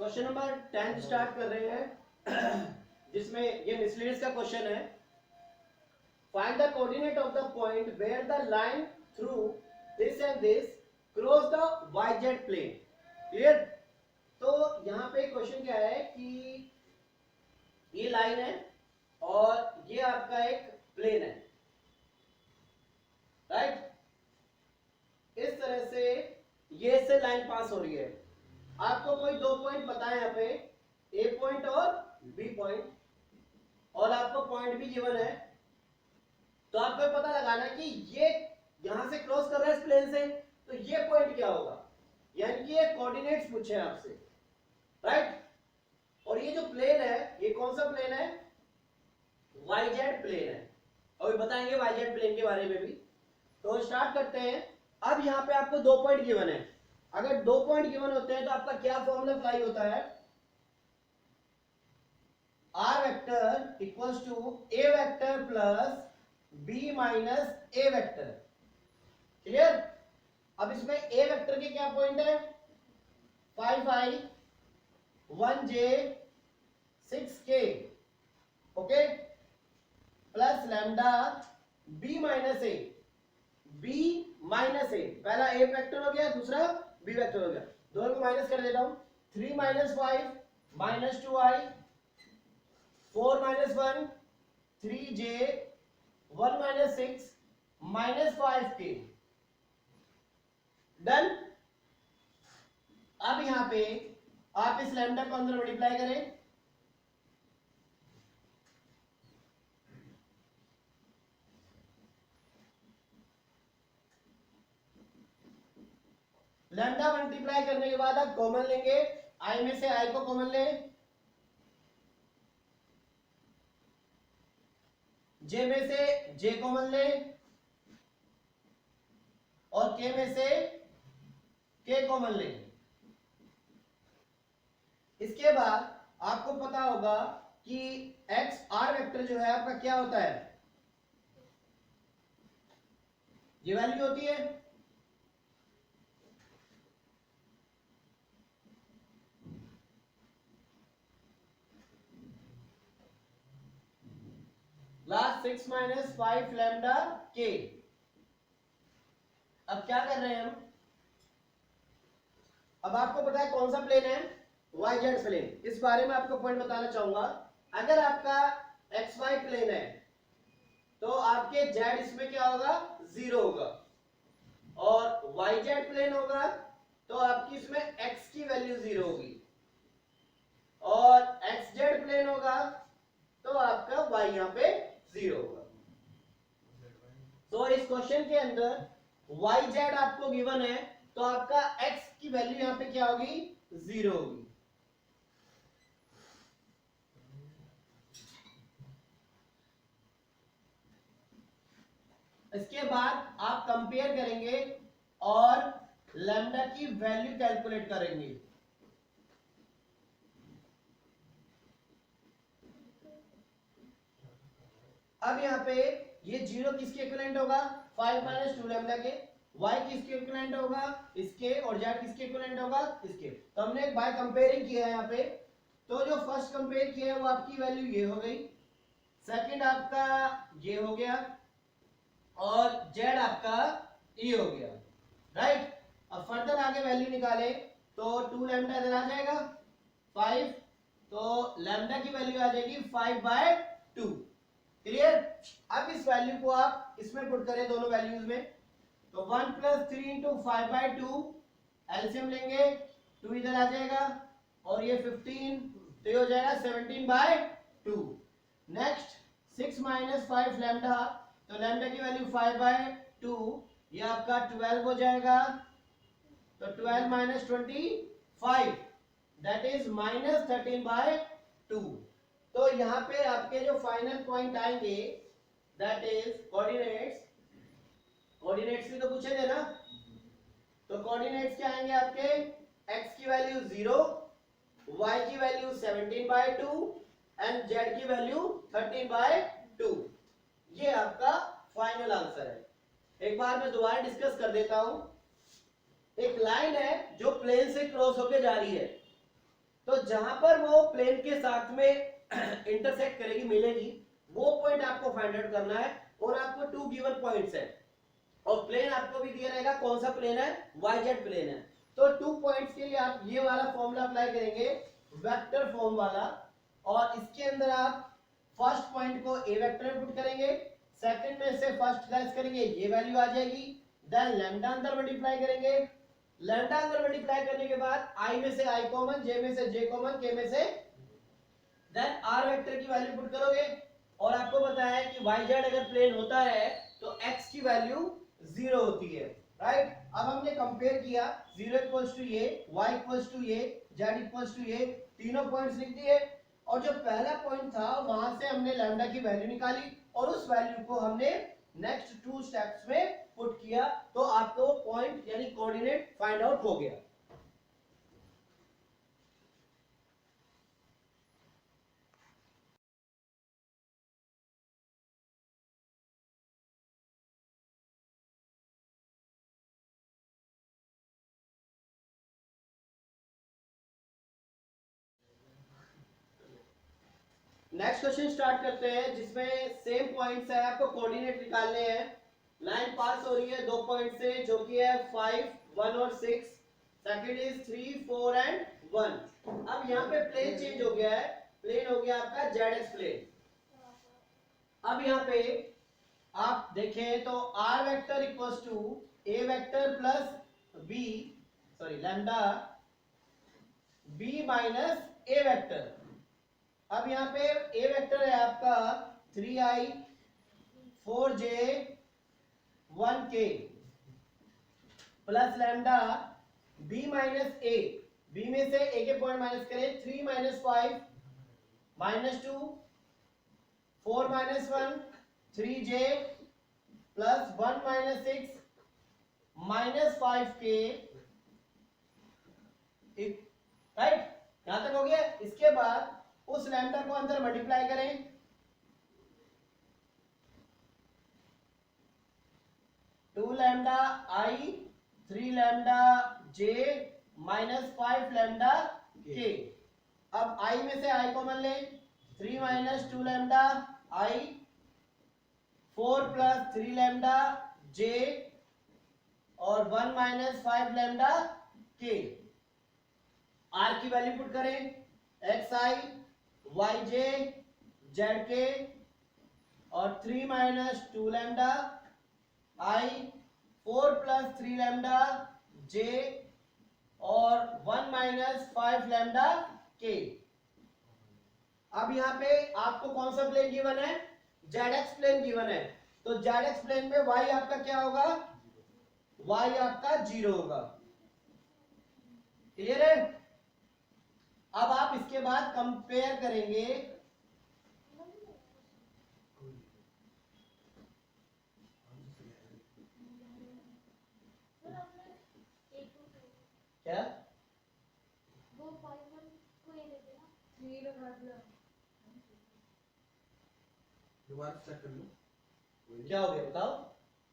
Question number 10 start कर रहे हैं जिसमें ये मिसलीनियस का क्वेश्चन है। Find the coordinate of the point where the line through this and this cross the yz plane. Clear? तो यहाँ पे क्वेश्चन क्या है कि ये लाइन है और ये आपका एक प्लेन है, राइट? इस तरह से ये से लाइन पास हो रही है। आपको कोई दो पॉइंट बताए यहाँ पे, ए पॉइंट और बी पॉइंट, और आपको पॉइंट भी गिवन है। तो आपको पता लगाना कि ये यहां से क्रॉस कर रहा है इस प्लेन से, तो ये पॉइंट क्या होगा, यानी कि ये कोऑर्डिनेट्स पूछे आपसे, राइट? और ये जो प्लेन है ये कौन सा प्लेन है? YZ प्लेन है। अभी बताएंगे YZ प्लेन के बारे में भी। तो स्टार्ट करते हैं। अब यहाँ पे आपको दो पॉइंट गिवन है। अगर दो पॉइंट गिवन होते हैं तो आपका क्या फॉर्मूला अप्लाई होता है? R vector equals to A vector plus B minus A vector. Clear? अब इसमें A वेक्टर के क्या पॉइंट है? 5i 1j 6k, okay, plus lambda B minus A, B minus A, पहला A वेक्टर हो गया, दूसरा B वेक्टर हो गया। दोनों को माइनस कर देता हूं। 3 minus 5 minus 2i, 4 minus 1 3j, 1 minus 6 minus 5k। Done? अब यहां पे आप इस लैम्डा को अंदर मल्टीप्लाई करें। लैम्डा मल्टीप्लाई करने के बाद आप कॉमन लेंगे, i में से i को कॉमन लें, j में से j कॉमन लें और k में से k कॉमन लें। इसके बाद आपको पता होगा कि x r वेक्टर जो है आपका क्या होता है, ये वैल्यू होती है लास्ट 6 माइनस 5 लैम्डा k। अब क्या कर रहे हैं हम? अब आपको पता है कौन सा प्लेन है? YZ plane. इस बारे में आपको पॉइंट बताना चाहूंगा। अगर आपका XY प्लेन है तो आपके Z इसमें क्या होगा? 0 होगा, और YZ प्लेन होगा तो आपकी इसमें X की वैल्यू 0 होगी, और XZ प्लेन होगा तो आपका Y यहाँ पे 0 होगा। तो इस क्वेश्चन के अंदर YZ आपको गिवन है तो आपका X की वैल्यू यहाँ पे क्या होगी? 0 होगी। इसके बाद आप कंपेयर करेंगे और लैम्डा की वैल्यू कैलकुलेट करेंगे। अब यहाँ पे ये 0 किसके इक्विवेलेंट होगा? 5 माइनस 2 लैम्डा के। y किसके इक्विवेलेंट होगा? इसके। और z किसके इक्विवेलेंट होगा? इसके। तो हमने एक बाय कंपेयरिंग किया है यहाँ पे। तो जो फर्स्ट कंपेयर किया है वो आपकी वैल्यू ये हो गई, सेकंड आपका ये हो गया, और z आपका e हो गया, राइट? अब फर्दर आगे वैल्यू निकाले तो 2 लैम्डा इधर आ जाएगा 5, तो लैम्डा की वैल्यू आ जाएगी 5/2। क्लियर? अब इस वैल्यू को आप इसमें पुट करें दोनों वैल्यूज में, तो 1 प्लस 3 इंटू 5/2, एलसीएम लेंगे, 2 इधर आ जाएगा, और ये 15, तो ये हो जाएगा 17/2। नेक्स्ट 6 माइनस 5 लैम्डा, तो लैम्डा की वैल्यू 5/2, ये आपका 12 हो जाएगा, तो 12 माइनस 25, दैट इज माइनस 13/2। तो यहाँ पे आपके जो फाइनल पॉइंट आएंगे दैट इज कोऑर्डिनेट्स। कोऑर्डिनेट्स भी तो पूछेंगे ना, तो कोऑर्डिनेट्स क्या आएंगे आपके? x की वैल्यू 0, y की वैल्यू 17/2 एंड z की वैल्यू 13/2। ये आपका फाइनल आंसर है। एक बार मैं दोबारा डिस्कस कर देता हूं। एक लाइन है जो प्लेन से क्रॉस होके जा रही है, तो जहां पर वो प्लेन के साथ में इंटरसेक्ट करेगी, मिलेगी, वो पॉइंट आपको फाइंड आउट करना है। और आपको 2 गिवन पॉइंट्स है और प्लेन आपको भी दिया रहेगा, कौन सा प्लेन है, YZ प्लेन है। तो 2 पॉइंट्स के लिए आप ये वाला फॉर्मूला अप्लाई करेंगे, वेक्टर फॉर्म वाला, और इसके अंदर आप फर्स्ट पॉइंट को ए वेक्टर में पुट करेंगे, सेकंड में से फर्स्ट स्लैश करेंगे, ये वैल्यू आ जाएगी, देन लैम्डा अंदर मल्टीप्लाई करेंगे, लैम्डा अंदर मल्टीप्लाई करने के बाद आई में से आई कॉमन, जे में से जे कॉमन, के में से, देन आर वेक्टर की वैल्यू पुट करोगे। और आपको पता है कि YZ अगर प्लेन होता है तो x की वैल्यू 0 होती है, राइट। अब हमने कंपेयर किया, 0 इक्वल्स टू ये, y इक्वल्स टू ये, z इक्वल्स टू ये, तीनों पॉइंट्स लिख दिए। और जो पहला पॉइंट था वहां से हमने लैम्डा की वैल्यू निकाली और उस वैल्यू को हमने नेक्स्ट 2 स्टेप्स में पुट किया, तो आपको पॉइंट यानी कोऑर्डिनेट फाइंड आउट हो गया। नेक्स्ट क्वेश्चन स्टार्ट करते हैं, जिसमें सेम पॉइंट्स है, आपको कोऑर्डिनेट निकालने हैं। लाइन पास हो रही है 2 पॉइंट से, जो कि है 5, 1 और 6, सेकंड इज 3, 4 एंड 1। अब यहाँ पे प्लेन चेंज हो गया है, प्लेन हो गया आपका ZX प्लेन। अब यहाँ पे आप देखें तो r vector equals to a vector plus b, sorry lambda b minus a vector. अब यहाँ पे a वेक्टर है आपका 3i 4j 1k plus lambda b minus a, b में से a के पॉइंट माइनस करें, 3 minus 5 minus 2 4 minus 1 3j plus 1 minus 6 minus 5k, right. यहां तक हो गया। इसके बाद उस लैम्डा को अंदर मल्टीप्लाई करें, two lambda i 3 lambda j minus 5 lambda k. अब आई में से आई कॉमन ले, 3 minus 2 lambda i 4 plus 3 lambda j और 1 माइनस 5 लैम्डा के। आर की वैल्यू पुट करें, x i y j z k और 3 minus 2 lambda i 4 plus 3 lambda j और 1 minus 5 lambda k. अब यहाँ पे आपको कौन सा प्लेन गिवन है, ZX प्लेन गिवन है। तो ZX प्लेन में y आपका क्या होगा, y आपका 0 होगा। क्लियर है। अब आप इसके बाद कंपेयर करेंगे, क्या दोबारा चेक कर लो, क्या हो गया बताओ।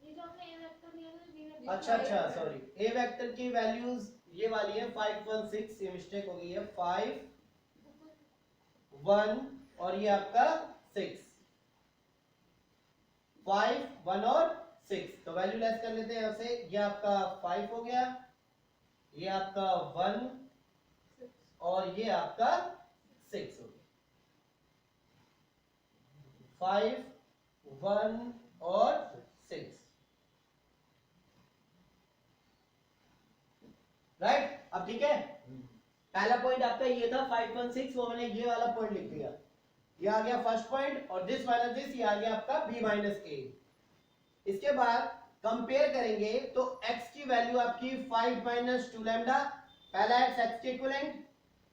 ये जो आपने ए वेक्टर लिया था, अच्छा अच्छा सॉरी, ए वेक्टर की वैल्यूज ये वाली है 5 1 6, ये मिस्टेक हो गई है, 5 1 और ये आपका 6, 5 1 और 6। तो वैल्यू लेस कर लेते हैं यहां से, ये आपका 5 हो गया, ये आपका 1 और ये आपका 6 हो गया। 5 1 और 6, राइट। अब ठीक है, पहला पॉइंट आपका ये था 5 1 6, वो मैंने ये वाला पॉइंट लिख दिया, ये आ गया फर्स्ट पॉइंट, और दिस माइनस दिस ये आ गया आपका b माइनस a। इसके बाद कंपेयर करेंगे तो x की वैल्यू आपकी 5 माइनस 2 लैम्डा, पहला x के इक्विवेलेंट,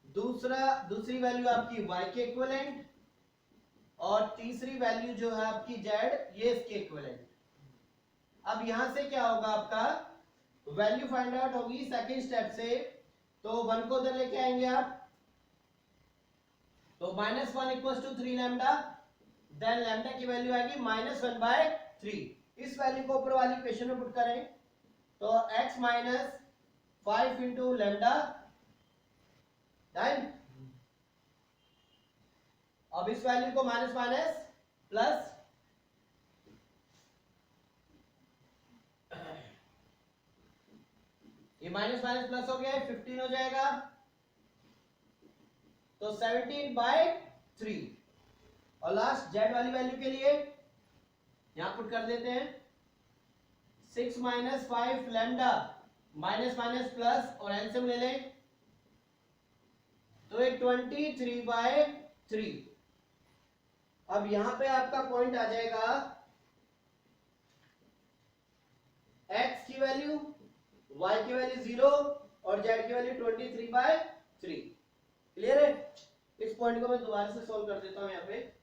दूसरी वैल्यू आपकी y के इक्विवेलेंट और तीसरी वैल्यू जो है आपकी z, ये इसके इक्विवेलेंट। अब यहां से क्या होगा, आपका वैल्यू फाइंड आउट होगी सेकंड स्टेप से, तो 1 को उधर लेके आएंगे आप, तो -1 equals to 3 lambda, then lambda की वैल्यू आएगी -1/3। इस वैल्यू को ऊपर वाली इक्वेशन में पुट करें, तो x माइनस 5 इंटू लैम्डा, अब इस वैल्यू को माइनस माइनस प्लस, ये माइनस माइनस प्लस हो गया, 15 हो जाएगा, तो 17/3। और लास्ट जेड वाली वैल्यू के लिए यहां पुट कर देते हैं 6 minus 5 lambda minus minus plus और एलसीएम ले लें तो एक 23/3। अब यहां पे आपका पॉइंट आ जाएगा x की वैल्यू, y की वैल्यू 0 और z की वैल्यू 23/3। क्लियर है? इस पॉइंट को मैं दोबारा से सॉल्व कर देता हूं यहां पे।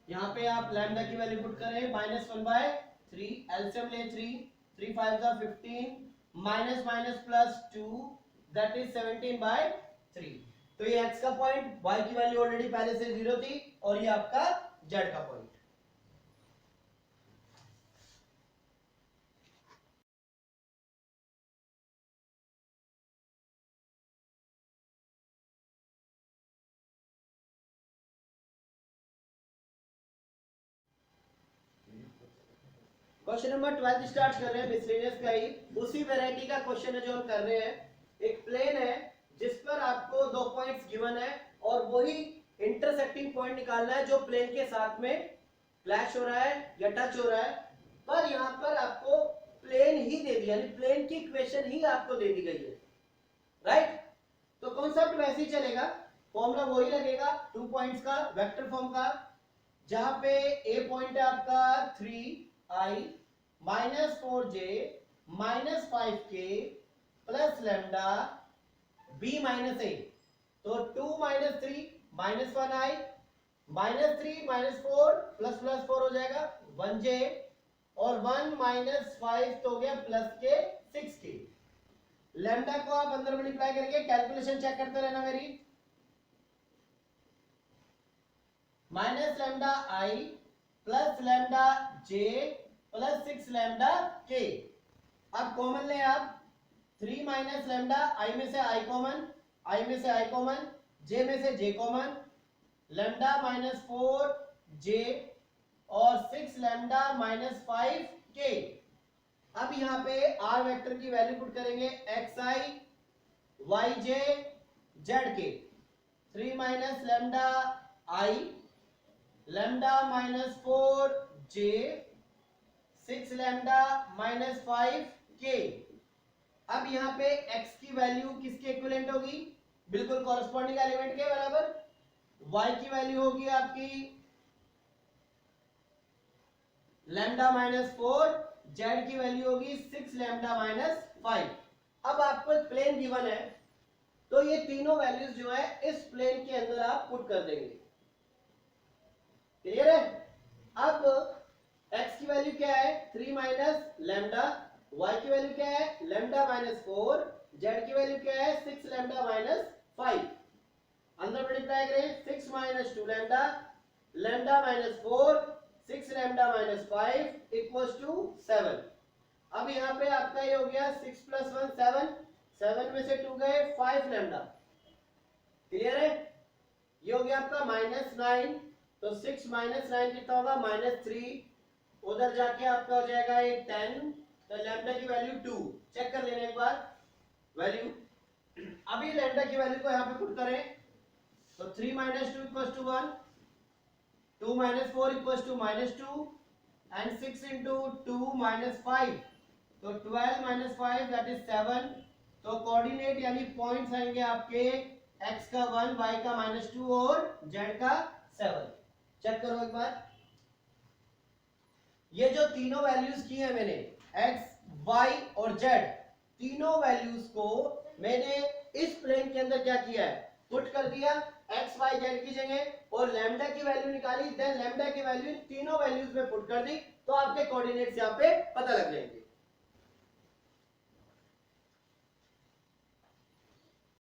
यहां पे आप लैम्डा की वैल्यू पुट करें -1/3, एलसीएम ले 3 5 15 minus minus plus 2 that is 17/3। तो ये x का पॉइंट, y की वैल्यू ऑलरेडी पहले से 0 थी और ये आपका z का पॉइंट। क्वेश्चन नंबर 12 स्टार्ट कर रहे हैं मिसलेनियस का ही, उसी वैरायटी का क्वेश्चन है जो हम कर रहे हैं। एक प्लेन है जिस पर आपको 2 पॉइंट्स गिवन है और वही इंटरसेक्टिंग पॉइंट निकालना है जो प्लेन के साथ में क्लैश हो रहा है या टच हो रहा है। पर यहां पर आपको प्लेन ही दे दिया, यानी प्लेन की इक्वेशन ही आपको दे दी गई है, राइट? तो कॉन्सेप्ट वैसे ही चलेगा, फॉर्मूला वही लगेगा 2 पॉइंट्स का, वेक्टर फॉर्म का, जहां पे ए पॉइंट है आपका 3i -4j -5k plus lambda b -a, तो 2 - 3 -1i -3 -4 प्लस 4 हो जाएगा 1j और 1 -5 तो हो गया प्लस के 6k। लैम्डा को आप अंदर मल्टीप्लाई करके कैलकुलेशन चेक करते रहना मेरी। Minus lambda i plus lambda j plus 6 lambda k। अब कॉमन ले आप 3 माइनस लैम्डा, i में से i कॉमन, i में से i कॉमन, j में से j कॉमन, लैम्डा -4j और 6 लैम्डा -5k। अब यहां पे r वेक्टर की वैल्यू पुट करेंगे xi yj zk। 3 minus lambda i lambda -4j 6 lambda -5k। अब यहां पे x की वैल्यू किसके इक्विवेलेंट होगी? बिल्कुल कॉरेस्पॉन्डिंग एलिमेंट के बराबर। y की वैल्यू होगी आपकी लैम्डा -4, z की वैल्यू होगी 6 लैम्डा -5। अब आपको प्लेन गिवन है तो ये तीनों वैल्यूज जो है इस प्लेन के अंदर आप पुट कर देंगे। क्लियर है? अब x की वैल्यू क्या है? 3 माइनस लैम्डा, y की वैल्यू क्या है? लैम्डा -4, z की वैल्यू क्या है? 6 लैम्डा -5। अंदर मल्टीप्लाई करें 6 - 2 lambda, lambda -4, 6 lambda -5 equals to 7। अब यहाँ पे आपका ये हो गया 6 + 1 7, 7 में से 2 गए 5 लैम्डा। क्लियर है? ये हो गया आपका -9, तो 6 - 9 कितना होगा? -3। उधर जाके आपका हो जाएगा ये 10, तो लैम्डा की वैल्यू 2। चेक कर लेने एक बार वैल्यू। अभी लैम्डा की वैल्यू को यहाँ पे पुट करें तो 3 - 2 = 1, 2 - 4 = -2 and 6 × 2 -5, तो 12 - 5 दैट इज 7। तो कोऑर्डिनेट यानी पॉइंट्स आएंगे आपके x का 1, y का -2 और z का 7। चेक करो एक बार, ये जो तीनों वैल्यूज की है मैंने x, y और z, तीनों वैल्यूज को मैंने इस प्लेन के अंदर क्या किया है? पुट कर दिया x, y, z की जगह और लैम्डा की वैल्यू निकाली, देन लैम्डा की वैल्यू तीनों वैल्यूज में पुट कर दी, तो आपके कोऑर्डिनेट्स यहाँ पे पता लग जाएंगे।